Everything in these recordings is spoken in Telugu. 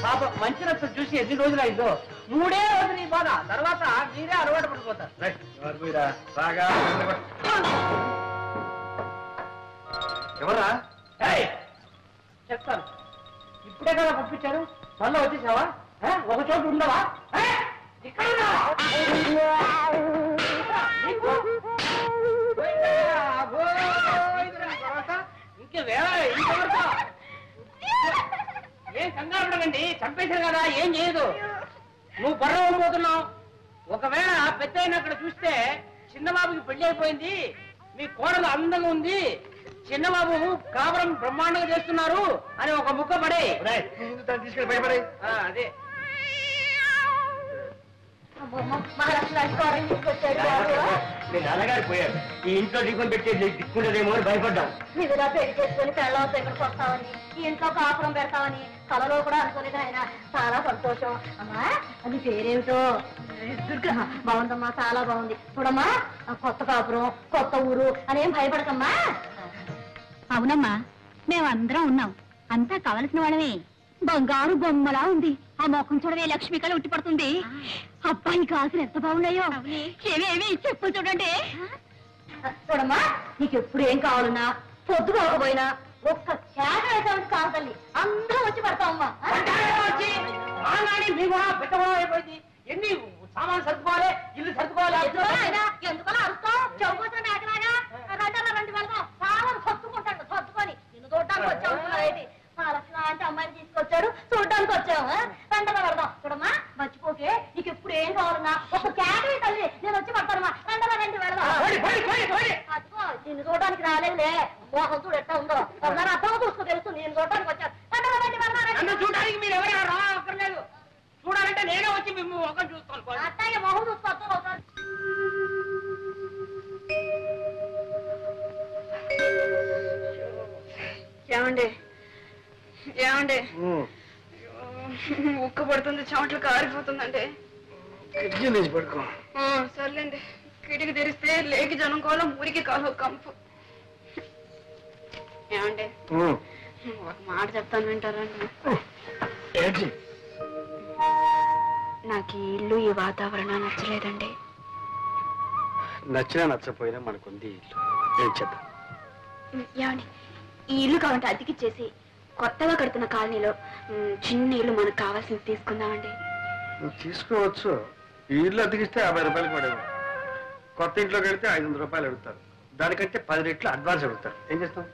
పాప మంచి రక్తం చూసి ఎన్ని రోజులు అయిందో 3 రోజులు నీ బాధ తర్వాత మీరే అలవాటు పడిపోతారు. ఎవరా చెప్తాను. ఇప్పుడే కదా పంపించారు, మళ్ళీ వచ్చేసావా? ఒక చోటు ఉండవా? ఏం కంగారు పడకండి, చంపేశారు కదా, ఏం చేయదు. నువ్వు బర్రవపోతున్నావు. ఒకవేళ పెద్ద అయిన అక్కడ చూస్తే చిన్నబాబుకి పెళ్లి అయిపోయింది, మీ కోడలు అందంగా ఉంది, చిన్నబాబు కాపురం బ్రహ్మాండంగా చేస్తున్నారు అని ఒక ముక్క పడే తీసుకెళ్ళి భయపడే. అదే మీ నాన్నగారు పోయారు, ఈ ఇంట్లో దిగుని పెట్టేది దిక్కుండదేమో అని భయపడ్డాం. నిధులా పెళ్లి చేసుకుని పెళ్ళం దగ్గరకు వస్తామని, ఈ ఇంట్లో కాపురం పెడతామని కలలో కూడా అనుకోలేదు ఆయన. చాలా సంతోషం. అమ్మా అది పేరేమిటో? దుర్గా. బాగుందమ్మా, చాలా బాగుంది. చూడమ్మా, కొత్త కాపురం, కొత్త ఊరు అనేం భయపడకమ్మా. అవునమ్మా, మేమందరం ఉన్నాం, అంతా కావలసిన వాళ్ళమే. బంగారు బొమ్మలా ఉంది. ఆ మొఖం చూడవే, లక్ష్మి కళ ఉట్టి పడుతుంది. అబ్బాయి కాసులు ఎంత బాగున్నాయో. ఏమేమి చెప్పు చూడండి. చూడమ్మా, నీకు ఎప్పుడు ఏం కావాలన్నా పొద్దు కాకపోయినా ఒక్క కేక వేసామని కాదు తల్లి, అందరం వచ్చి పడతామమ్మా. అయిపోయింది. ఎన్ని సామాన్ సర్దుకోవాలి, ఇల్లు సర్దుకోవాలి. ఎందుకలా అరుస్తాం? చౌకోసం మేకలాగా రండి వెళ్దాం. సామాన్ సర్దుకుంటాడు, సర్దుకొని నిన్ను చూడడానికి వచ్చాము. లాంటి అమ్మాయిని తీసుకొచ్చాడు, చూడడానికి వచ్చాము. రండగా పెడదాం. చూడమ్మా, మర్చిపోకే, నీకు ఎప్పుడు ఏం కావాలన్నా ఒక కేక తల్లి, నేను వచ్చి పడతానమ్మా. రండగా రండి వెళ్దాం. అదిగో నిన్ను చూడడానికి రాలేదులే, మోహం చూడు ఎట్లా ఉందో. అర్థం చూసుకో, తెలుస్తుంది. నేను చూడడానికి వచ్చాను. రండగా రండి వెళ్దాం. చూడడానికి మీరు ఎవరైనా రాక్కర్లేదు, చూడాలంటే నేనే వచ్చి మేము ఒక చూస్తాను. అత్తయ్య మొహం చూసుకో. ఏమండి ఏమండి, ఉక్క పడుతుంది, చెమటలు కారిపోతుందండి. పడుకో. సర్లేండి, కిటికి తెరిస్తే లేకి జనం కాలం, ఊరికి కాలం కంపు. ఏమండి, ఒక మాట చెప్తాను, వింటారండి? నాకు ఈ ఇల్లు, ఈ వాతావరణం నచ్చలేదండి. నచ్చినా నచ్చపోయినా మనకుంది ఇల్లు, ఏం చేద్దాం? ఏమండి, ఈ ఇల్లు కావాలంటే అతికిచ్చేసి కొత్తగా కడుతున్న కాలనీలో చిన్న ఇల్లు మనకు కావాల్సింది తీసుకుందామండి. తీసుకోవచ్చు. ఈ ఇల్లు అతికిస్తే 50 రూపాయలు పడేవి. కొత్త ఇంట్లో కడితే 500 రూపాయలు అడుగుతారు. దానికంటే 10 రెట్లు అడ్వాన్స్ అడుగుతారు. ఏం చేస్తాం?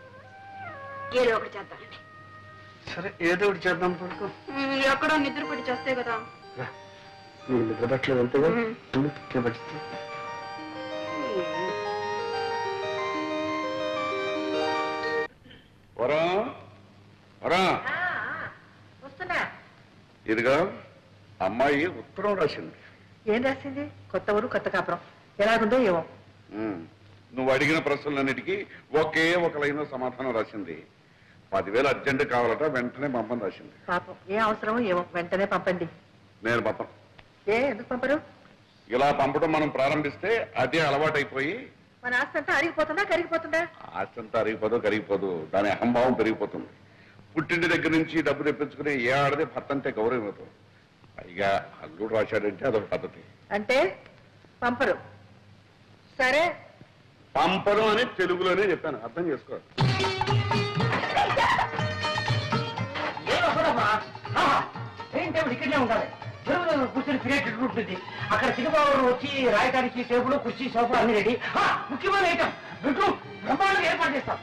ఏదో ఒకటి చేద్దామండి. సరే, ఏదో ఒకటి చేద్దాం. పడుకో. ఎక్కడో నిద్ర పడి చేస్తే కదా. నీ నిద్ర పట్టలేదు అంతేగా? పట్టిస్తే వస్తున్నా. ఇదిగా అమ్మాయి ఉత్తరం రాసింది. ఏం రాసింది? కొత్త ఊరు, కొత్త కాపురం ఎలాగుందో ఏమో. నువ్వు అడిగిన ప్రశ్నలన్నిటికీ ఒకే ఒక లైన్ సమాధానం రాసింది. 10,000 అర్జెంట్ కావాలట, వెంటనే పంపని రాసింది. పాపం, ఏ అవసరమో ఏమో, వెంటనే పంపండి. నేను పంపను. ఎందుకు పంపరు? ఇలా పంపడం మనం ప్రారంభిస్తే అదే అలవాటైపోయి మన ఆస్తి అంతా అరిగిపోతుందా, కరిగిపోతుందా? ఆస్తి అంతా అరిగిపోదు, కరిగిపోదు, దాని అహంభావం పెరిగిపోతుంది. పుట్టింటి దగ్గర నుంచి డబ్బు తెప్పించుకుని ఏ ఆడదే భర్త అంటే గౌరవం అవుతుంది. పైగా అల్లుడు రాశాడంటే అదొక పద్ధతి. అంటే పంపరు. సరే, పంపరు అని తెలుగులోనే చెప్పాను, అర్థం చేసుకో. ఇక్కడనే ఉండాలి, కూర్చొని క్రియేటెడ్ ఉంటుంది. అక్కడ సినిమాలు వచ్చి రాయడానికి టేబుల్, కుర్చీ, సోఫా అన్ని రెడీ. ముఖ్యమైన ఐటమ్ బెడ్రూమ్ బ్రహ్మాండంగా ఏర్పాటు చేస్తాం.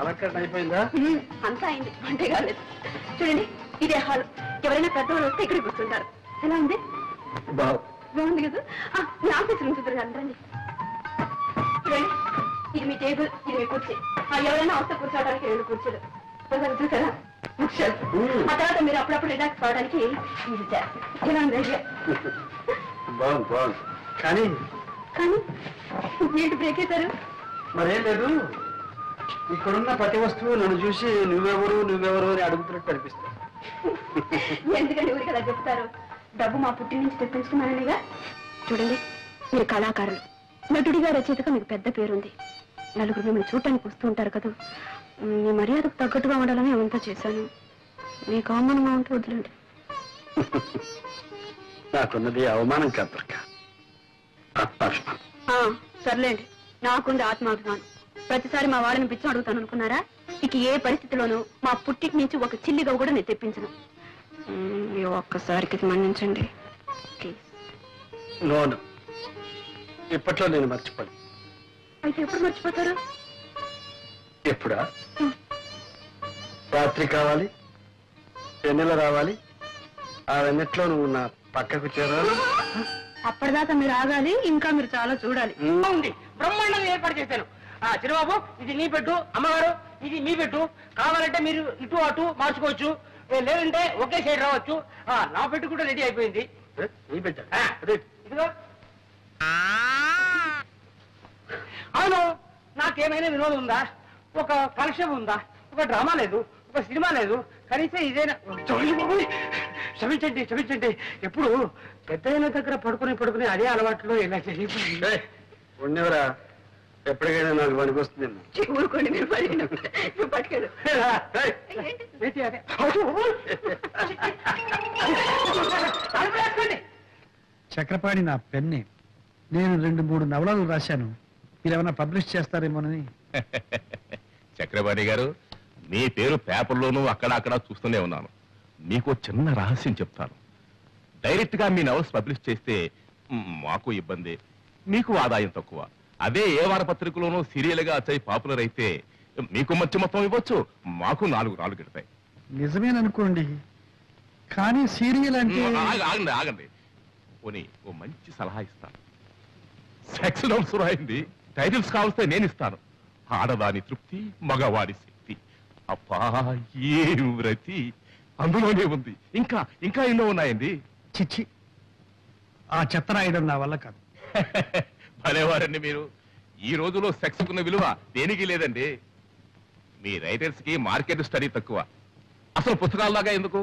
అలంకరణ అయిపోయిందా? అంతా అయింది, అంటే కాలేదు. చూడండి, ఇదే హాల్. ఎవరైనా పెద్దవాళ్ళు వస్తే ఇక్కడ కూర్చుంటారు. ఎలా ఉంది? బాగుంది కదా? మీ ఆఫీస్ రూమ్ చూద్దరు రండి. చూడండి, ఇది మీ టేబుల్, ఇది మీ కుర్చీ. ఎవరైనా వస్తే కూర్చోవడానికి 2 కుర్చీలు చూసారా? ఆ తర్వాత మీరు అప్పుడప్పుడు రిలాక్స్ కావడానికి ఇది ఎలా ఉంది? బాగుంది బాగుంది. కానీ కానీ ఏంటి బ్రేక్ అవుతారు? మరేం లేదు, ఇక్కడున్న ప్రతి వస్తువు నన్ను చూసి నువ్వెవరు నువ్వెవరు అని అడుగుతున్నట్టు అనిపిస్తుంది. ఎందుకంటే ఊరికి అలా చెప్తారు? డబ్బు మా పుట్టి నుంచి తెప్పించుకున్నాననిగా. చూడండి, మీరు కళాకారులు, నటుడిగా రచయితగా మీకు పెద్ద పేరుంది. నలుగురు మిమ్మల్ని చూడటానికి వస్తూ ఉంటారు కదా. మీ మర్యాదకు తగ్గట్టుగా ఉండాలని అవంతా చేశాను. మీకు అవమానంగా ఉంటే వదిలేండి. నాకున్నది అవమానం కాదు, ఆత్మాభిమానం. సర్లేండి, నాకుంది ఆత్మాభిమానం. ప్రతిసారి మా వాళ్ళని పిచ్చి అడుగుతాను అనుకున్నారా? ఇక ఏ పరిస్థితిలోనూ మా పుట్టికి నుంచి ఒక చిల్లిగా కూడా నేను తెప్పించను. ఈ ఒక్కసారికి మన్నించండి ప్లీజ్. నోను, ఇప్పట్లో నేను మర్చిపోను. అయితే ఎప్పుడు మర్చిపోతారు? ఎప్పుడా? రాత్రి కావాలి, వెన్నెల రావాలి, ఆ వెన్నెట్లో నువ్వు నా పక్కకు చేరాలి. అప్పటిదాకా మీరు ఆగాలి, ఇంకా మీరు చాలా చూడాలి. ఉంది, బ్రహ్మాండంగా ఏర్పాటు చేశాను. చిన్నబాబు, ఇది నీ పెట్టు, అమ్మగారు ఇది మీ పెట్టు. కావాలంటే మీరు ఇటు అటు మార్చుకోవచ్చు, లేదంటే ఒకే సైడ్ రావచ్చు. నా పెట్టు కూడా రెడీ అయిపోయింది. నీ పెట్ట ఇదిగో. అవును, నాకేమైనా వినోదం ఉందా? ఒక కలెక్షన్ ఉందా? ఒక డ్రామా లేదు, ఒక సినిమా లేదు, కనీసం ఇదేనా? క్షమించండి క్షమించండి. ఎప్పుడు పెద్ద దగ్గర పడుకుని అదే అలవాట్లో ఇలా చేయకుండా ఉండేవరా, ఎప్పటికైనా నాకు పనికొస్తుంది. ఊరుకోండి, మీరు పట్టుకెళ్ళు. చక్రపాణి నా పెన్నే. నేను 2-3 నవలలు రాశాను. మీరేమైనా పబ్లిష్ చేస్తారేమోనని. చక్రపాణి గారు, మీ పేరు పేపర్లోనూ అక్కడ చూస్తూనే ఉన్నాను. మీకు చిన్న రహస్యం చెప్తాను. డైరెక్ట్ గా మీ నవల్స్ పబ్లిష్ చేస్తే మాకు ఇబ్బంది, మీకు ఆదాయం తక్కువ. అదే ఏ వారపత్రికలోనూ సీరియల్ గా వచ్చాయి పాపులర్ అయితే మీకు మంచి మొత్తం ఇవ్వచ్చు, మాకు 4 గిడతాయి. నిజమేననుకోండి, కానీ సీరియల్ అంటే ఆగండి. పోనీ ఓ మంచి సలహా ఇస్తాను. సెక్స్ నోట్స్ రాయింది, టైటిల్స్ కావస్తే నేను ఇస్తాను. ఆడదాని తృప్తి, మగవాడి శక్తి. అబ్బా, ఏ వ్రతి అందులోనే ఉంది. ఇంకా ఎన్నో ఉన్నాయండి. చిచ్చి, ఆ చెత్త రాయడం నా వల్ల కాదు. భలేవారండి మీరు. ఈ రోజులో సెక్స్ కున్న విలువ దేనికి లేదండి. మీ రైటర్స్ కి మార్కెట్ స్టడీ తక్కువ. అసలు పుస్తకాల్లాగా ఎందుకు?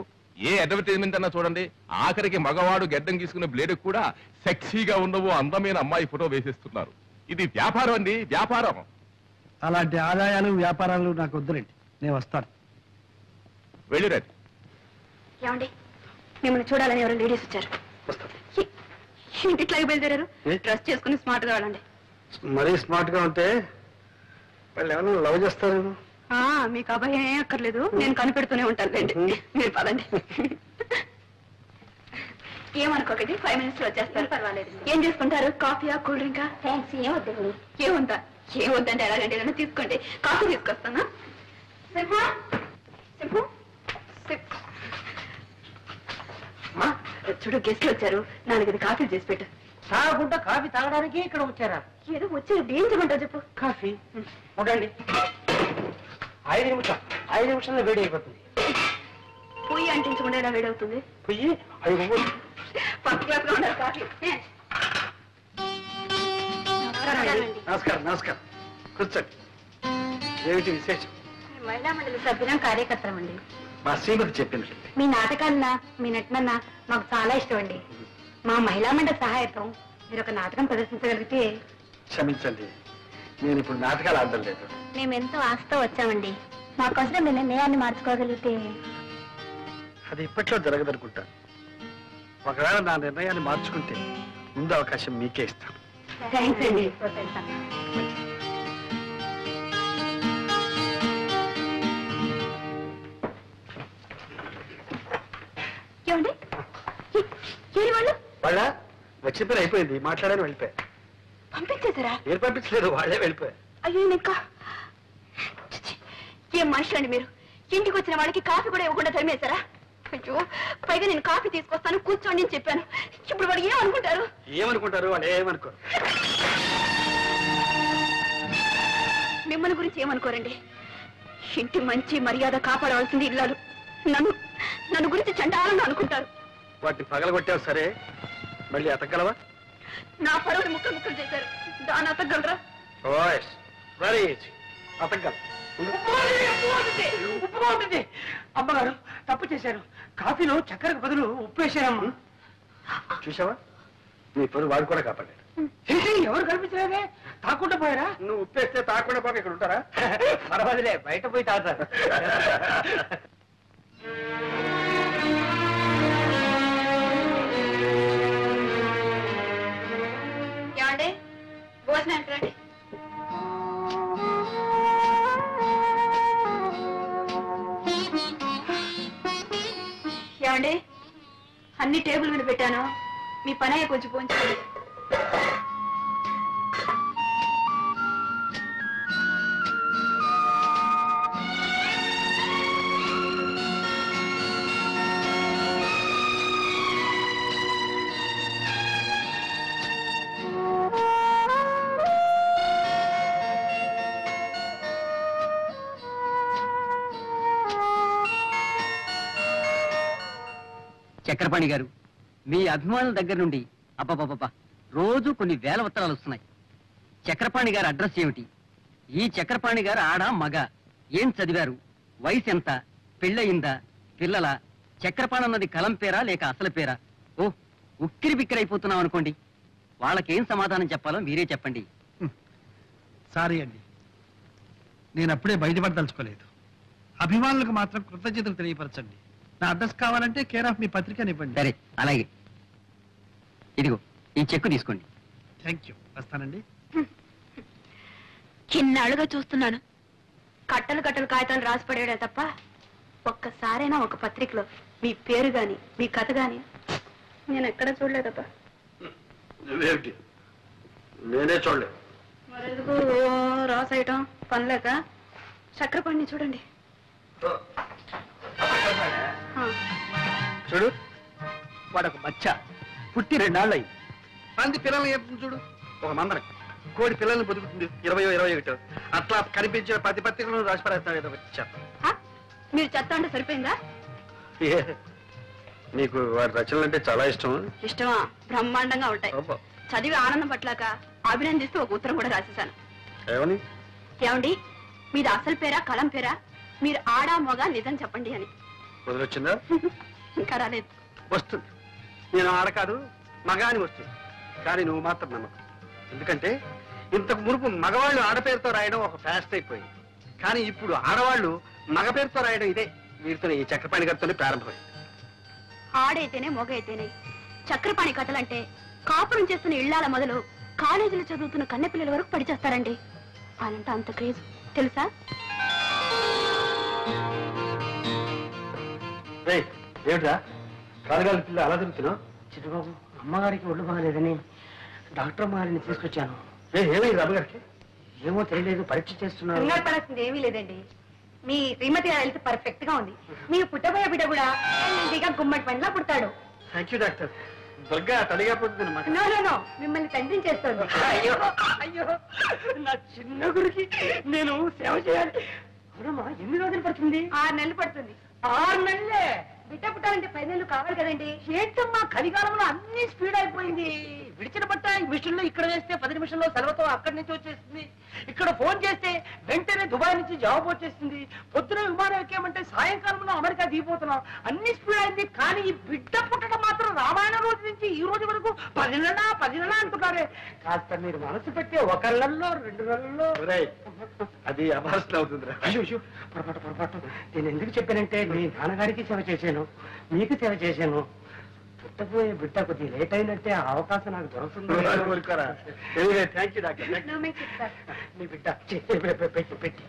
ఏ అడ్వర్టైజ్మెంట్ అన్నా చూడండి, ఆఖరికి మగవాడు గెడ్డం గీసుకునే బ్లేడ్ కూడా సెక్సీగా ఉండవు అందమైన అమ్మాయి ఫోటో వేసేస్తున్నారు. ఇది వ్యాపారం అండి, వ్యాపారం. అలాంటి ఆదాయాలు వ్యాపారాలు నాకు వద్దులేండి, నేను వస్తాను. వెళ్ళిరండి. ఏమండి, మిమ్మల్ని చూడాలని ఎవరు లేడీస్ వచ్చారు. ఇంటిట్లాగే బయలుదేరారు. డ్రెస్ చేసుకుని స్మార్ట్ గా వెళ్ళండి. మరీ స్మార్ట్ గా ఉంటే వాళ్ళు ఏమైనా లవ్ చేస్తారేమో. మీకు అభయం ఏం అక్కర్లేదు, నేను కనిపెడుతూనే ఉంటాను లేండి. మీరు పదండి. ఏమనుకోకండి, 5 minutes లో వచ్చేస్తారు. పర్వాలేదు. ఏం చేసుకుంటారు? కాఫీయా, కూల్ డ్రింకా? థ్యాంక్స్, ఏమొద్దండి. ఏమొద్దంటే ఎలాగండి, ఏదైనా తీసుకోండి. కాఫీ తీసుకొస్తానా? చూడు, గెస్ట్లు వచ్చారు, 4 కాఫీలు చేసి పెట్టు. తాగకుండా కాఫీ తాగడానికి ఇక్కడ వచ్చారా? ఏదో వచ్చారు, ఏం చేయమంటావు చెప్పు. కాఫీ ఉండండి. 5 నిమిషాల్లో వేడి అయిపోతుంది. పొయ్యి అంటించకుండా ఎలా వేడవుతుంది? పొయ్యి 5 నిమిషాలు. ఫస్ట్ క్లాస్ గా ఉండాలి కాఫీ. నమస్కారం. కూర్చోండి. ఏమిటి విశేషం? మహిళా మండలి సభ్యులం, కార్యకర్తలం అండి. మా శ్రీమతి చెప్పింది. మీ నాటకాలన్నా మీ నటనన్నా మాకు చాలా ఇష్టం అండి. మా మహిళా మండలి సహాయంతో మీరు ఒక నాటకం ప్రదర్శించగలిగితే. క్షమించండి, నేను ఇప్పుడు నాటకాలు ఆడడం లేదు. మేమెంతో ఆశతో వచ్చామండి. మాకోసం మీ నిర్ణయాన్ని మార్చుకోగలిగితే. అది ఇప్పట్లో జరగదనుకుంటా. ఒకవేళ నా నిర్ణయాన్ని మార్చుకుంటే ముందు అవకాశం మీకే ఇస్తాను. థ్యాంక్స్ అండి. ఏమండి, వాళ్ళ వచ్చిన పని అయిపోయింది, మాట్లాడని వెళ్ళిపోయా. పంపించేశారా? నేను పంపించలేదు, వాళ్ళే వెళ్ళిపోయా. అయ్యో, ఇంకా ఏం మనుషులండి మీరు? ఇంటికి వచ్చిన వాళ్ళకి కాఫీ కూడా ఇవ్వకుండా తరిమేశారా? అయ్యో, పైగా నేను కాఫీ తీసుకొస్తాను, కూర్చోండి అని చెప్పాను. ఇప్పుడు వాడు ఏమనుకుంటారు? వాళ్ళు ఏమనుకోరు. మిమ్మల్ని గురించి ఏమనుకోరండి. ఇంటి మంచి మర్యాద కాపాడవలసింది ఇల్లాలు. నన్ను గురించి చండాలంగా అనుకుంటారు. వాటిని పగలగొట్టావు సరే, మళ్ళీ అతగలవా? నా పరువుని ముక్కలు చేశారు, దాన్ని అతగలరా? అతగల. అమ్మగారు తప్పు చేశారు. కాఫీలో చక్కెరకు బదులు ఉప్పు వేశారమ్మా. చూసావా, మీ పరువు వాడు కూడా కాపాడాడు. ఎవరు కనిపించలేదే, తాకుండా పోయారా? నువ్వు ఉప్పేస్తే తాకుండా పోక ఇక్కడ ఉంటారా? పర్వాలేదులే, బయట పోయి తాగుతారు. ఏమండి భోజనం రండి. ఏమండి అన్ని టేబుల్ మీద పెట్టాను, మీ పని అయ్యే కొంచెం పోంచుకోండి. చక్రపాణి గారు, మీ అభిమానుల దగ్గర నుండి అబ్బబ్బబ్బా రోజు కొన్ని వేల ఉత్తరాలు వస్తున్నాయి. చక్రపాణి గారి అడ్రస్ ఏమిటి, ఈ చక్రపాణి గారు ఆడ మగ, ఏం చదివారు, వయసు ఎంత, పెళ్ళయిందా, పిల్లల, చక్రపాణి అన్నది కలం పేరా లేక అసలు పేరా? ఓ ఉక్కిరి బిక్కిరి అయిపోతున్నాం అనుకోండి. వాళ్ళకేం సమాధానం చెప్పాలో మీరే చెప్పండి. సారీ అండి, నేను అప్పుడే బయటపడదలుచుకోలేదు. అభిమానులకు మాత్రం కృతజ్ఞతలు తెలియపరచండి. నా అడ్రస్ కావాలంటే కేర్ ఆఫ్ మీ పత్రికనివ్వండి. సరే అలాగే, ఇదిగో ఈ చెక్కు తీసుకోండి. థ్యాంక్ యూ, వస్తానండి. చిన్నాళ్ళుగా చూస్తున్నాను కట్టలు కట్టలు కాగితాలు రాసి పడేయడే తప్ప ఒక్కసారైనా ఒక పత్రికలో మీ పేరు గాని మీ కథ గాని నేను ఎక్కడ చూడలేదబ్బా. ఏమిటి, నేనే చూడలేదు. మరెందుకు రాసేయటం పనిలేక? చక్రపాణిని చూడండి. చూడు, వాడొక బచ్చ పుట్టి 2 నాళ్ళు అయింది. పంది పిల్లల్ని చెప్తుంది చూడు, ఒక మందరం కోడి పిల్లల్ని బతుకుతుంది 20-21. అట్లా కనిపించిన 10 పత్రికలను రాసి పడేస్తాడు ఏదో చెత్త. మీరు చెత్త అంటే సరిపోయిందా? నీకు వాడి రచనలు అంటే చాలా ఇష్టం. ఇష్టమా? బ్రహ్మాండంగా ఉంటాయి. అబ్బా. చదివి ఆనందం పట్లాక అభినందిస్తూ ఒక ఉత్తరం కూడా రాసేశాను. ఏమని? ఏమండి మీది అసలు పేరా కలం పేరా, మీరు ఆడా మొగ నిజం చెప్పండి అని. వదిలొచ్చిందా? ఇంకా రాలేదు. వస్తుంది. నేను ఆడ కాదు మగ అని వస్తుంది, కానీ నువ్వు మాత్రం నమ్మకం. ఎందుకంటే ఇంతకు మునుపు మగవాళ్ళు ఆడపేరుతో రాయడం ఒక ఫ్యాస్ట్ అయిపోయింది, కానీ ఇప్పుడు ఆడవాళ్ళు మగ పేరుతో రాయడం ఇదే వీరితో ఈ చక్రపాణి గారితోనే ప్రారంభమైంది. ఆడైతేనే మొగ అయితేనే చక్రపాణి కథలంటే కాపురం చేస్తున్న ఇళ్లాల మొదలు కాలేజీలో చదువుతున్న కన్నెపిల్లల వరకు పడిచేస్తారండి. అనంటే అంత క్రేజ్ తెలుసా? ఏమిటా కాలుగాలి పిల్ల అలా తిరుగుతున్నావు? చిట్టుబాబు, అమ్మగారికి ఒళ్ళు బాగలేదని డాక్టర్ అమ్మగారిని తీసుకొచ్చాను. ఏమైంది అమ్మగారికి? ఏమో తెలియలేదు, పరీక్ష చేస్తున్నారు. కంగారు పడాల్సింది ఏమీ లేదండి. మీ శ్రీమతి గారి హెల్త్ పర్ఫెక్ట్ గా ఉంది. మీకు పుట్టబోయే బిడ్డ కూడా గుమ్మడి పండ్లా పుడతాడు. Thank you doctor. దుర్గా తల్లిగా పుట్టింది మాట. నో నో నో, మిమ్మల్ని తండ్రిని చేస్తుంది. అయ్యో అయ్యో, నా చిన్న గురికి నేను సేవ చేయాలి. అవునమ్మా, ఎన్ని రోజులు పడుతుంది? 6 నెలలు పడుతుంది. 6 నెలలే? బిడ్డ పుట్టాలంటే 10 నెలలు కావాలి కదండి. ఏంటమ్మా, కలికాలంలో అన్ని స్పీడ్ అయిపోయింది. విడిచిన బట్ట ఈ మిషన్ లో ఇక్కడ వేస్తే 10 నిమిషంలో సెలవుతో అక్కడి నుంచి వచ్చేస్తుంది. ఇక్కడ ఫోన్ చేస్తే వెంటనే దుబాయ్ నుంచి జవాబు వచ్చేస్తుంది. పొద్దున విమానం ఎక్కామంటే సాయంకాలంలో అమెరికా దిగిపోతున్నాం. అన్ని స్పీడ్ అయింది, కానీ ఈ బిడ్డ పుట్టడం మాత్రం రామాయణ రోజు నుంచి ఈ రోజు వరకు 10 నెలలా అంటున్నారే. కాస్త మీరు మనసు పెట్టి 1 నెలలో 2 నెలల్లో. అది అభాసన అవుతుందిరా. అయ్యో పొరపాటు. నేను ఎందుకు చెప్పానంటే, మీ నాన్నగారికి సేవ చేశాను, మీకు సేవ చేశాను. పుట్టబోయే బిడ్డ కొద్దిగా లేట్ అయినట్టే ఆ అవకాశం నాకు దొరుకుతుంది. Thank you doctor. No make it, sir. మీ బిడ్డ పెట్టి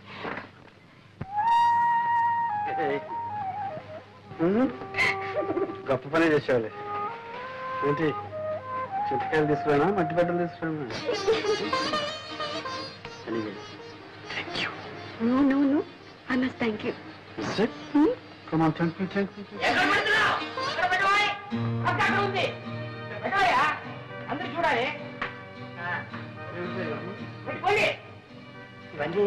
గొప్ప పని చేసేవాళ్ళే. ఏంటి, చింతకాయలు తీసుకురానా మట్టి బట్టలు తీసుకురానా? No no no, I must thank you. Come on, thank you. ఎక్కడ పెడుతున్నావు? ఎక్కడ పెట్టబోయ్? అక్కడ ఉంది. పెట్టబోయా? అందరూ చూడాలి. పెట్టుకోండి. ఇవన్నీ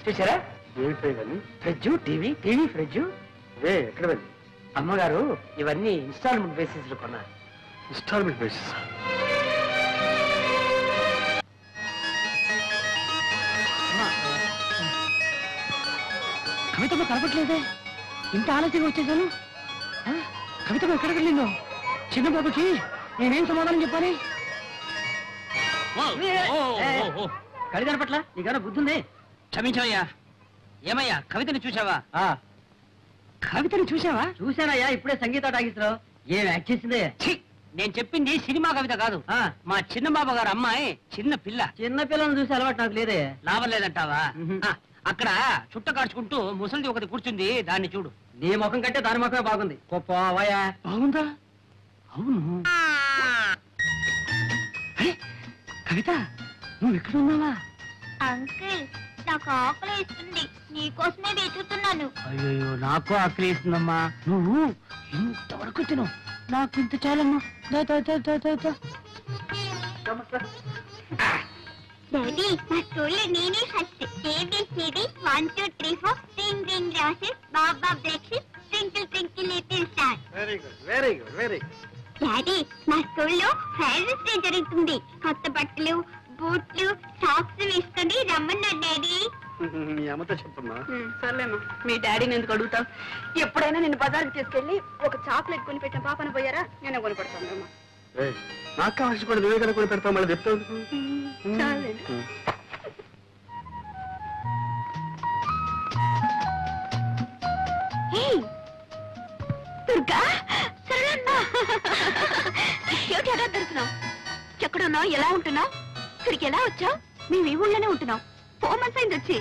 చూసారా? ఏమిటి ఇవన్నీ? Fridge, TV fridge. ఎక్కడ వెళ్ళి? అమ్మగారు ఇవన్నీ ఇన్స్టాల్మెంట్ బేసిస్ లో కొన్నారు. Instalment basis? కవితమ్మ కనపట్లేదే, ఇంత ఆలస్యంగా వచ్చేసాను. కవితమ్మ ఎక్కడికి వెళ్ళిందో? చిన్నబాబుకి నేనేం సమాధానం చెప్పాలి? కవితల పట్ల నీకేమైనా బుద్ధి ఉంది? క్షమించవయ్యా. ఏమయ్యా కవితని చూసావా? కవితని చూసావా? చూశానయ్యా, ఇప్పుడే సంగీత టాకీస్లో. ఏం యాక్ట్ చేసిందే? నేను చెప్పింది సినిమా కవిత కాదు. మా చిన్న బాబు గారు అమ్మాయి చిన్న పిల్ల. చిన్న పిల్లని చూసి అలవాటు నాకు లేదే. లాభం లేదంటావా? అక్కడ చుట్ట కాడ్చుకుంటూ ముసలిది ఒకటి కూర్చుంది, దాన్ని చూడు. నీ ముఖం కంటే దాని ముఖమే బాగుంది. పోవాయా? బాగుందా? అవును. కవిత, నువ్వు ఎక్కడ ఉన్నావా? అంకుల్, నాకు ఆకలి ఇస్తుంది, నీకోసమే వెతుకుతున్నాను. అయ్యో, నాకు ఆకలి ఇస్తుందమ్మా. నువ్వు ఇంతవరకు తిను, నాకు ఇంత చాలమ్మా. డాడీ, మా స్కూల్లో నేనే first. ABCD 1 2 3 4 ring ring roses, బాబా breakfast, twinkle twinkle little star. Very good, very good, very good. Daddy, మా స్కూల్లో ఫైర్స్ డే జరుగుతుంది. కొత్త బట్టలు, బూట్లు, సాక్స్ వేసుకొని రమ్మన్నారు డాడీ. మీ అమ్మతో చెప్పమ్మా. సర్లేమ్మా, మీ డాడీని ఎందుకు అడుగుతావు? ఎప్పుడైనా నేను బజార్కి తీసుకెళ్లి ఒక చాక్లెట్ కొని పెట్టిన పాపన పోయారా? నేనే కొని పెడతాను అమ్మా. నాకు కావాల్సి కూడా నువ్వే కదా కొని పెడతావు, మళ్ళీ చెప్తావు. చాలండి. దుర్గా, సరేనా? ఏమిటి ఎలా దొరుకుతున్నావు? ఎక్కడున్నావు? ఎలా ఉంటున్నావు? ఇక్కడికి ఎలా వచ్చావు? మేము ఈ ఊళ్ళోనే ఉంటున్నాం. 4 months అయింది వచ్చి.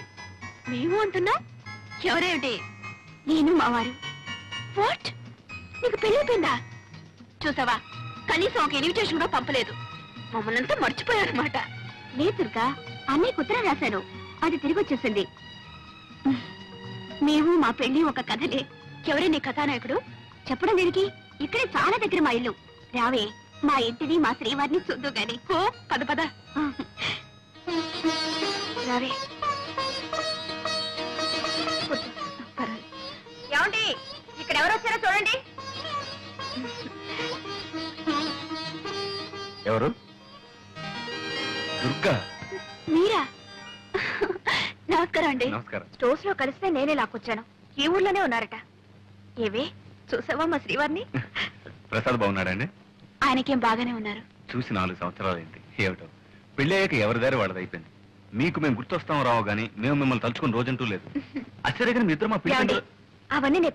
మేము ఉంటున్నాం? ఎవరేమిటి? నేను మా వారు. వాట్? నీకు పెళ్ళైపోయిందా? చూసావా, కనీసం ఒక ఇన్విటేషన్ కూడా పంపలేదు. మమ్మల్ని అంతా మర్చిపోయారన్నమాట. లేదు దుర్గా, అన్నయ్యకు ఉత్తరం రాశాను, అది తిరిగి వచ్చేసింది. మేము మా పెళ్లి ఒక కథలే. ఎవరే నీ కథానాయకుడు? చెప్పడం దేనికి? ఇక్కడే చాలా దగ్గర మా ఇల్లు. రావే, మా ఇంటిని మా శ్రీవారిని చూద్దు గాని. ఓ పద పద. రావే. ఏమండి, ఇక్కడ ఎవరు వచ్చారో చూడండి. ఎవరు? దుర్గా. మీరా? నమస్కారం అండి. నమస్కారం. స్టోర్స్ లో కలిస్తే నేనే లాక్కొచ్చాను. ఈ ఊర్లోనే ఉన్నారట. ఏవే, చూసావా మా శ్రీవారిని? ప్రసాద్ బాగున్నాడండి? ఆయనకేం బాగానే ఉన్నారు. చూసి 4 సంవత్సరాలైంది. ఏమిటో పెళ్ళి అయ్యాక ఎవరి దారి వాళ్ళది అయిపోయింది. మీకు మేము గుర్తొస్తాం రావు గానీ మేము మిమ్మల్ని తలుచుకుని రోజంటూ లేదు. అసలు మీ ఇద్దరు మా పిల్లలు అవన్నీ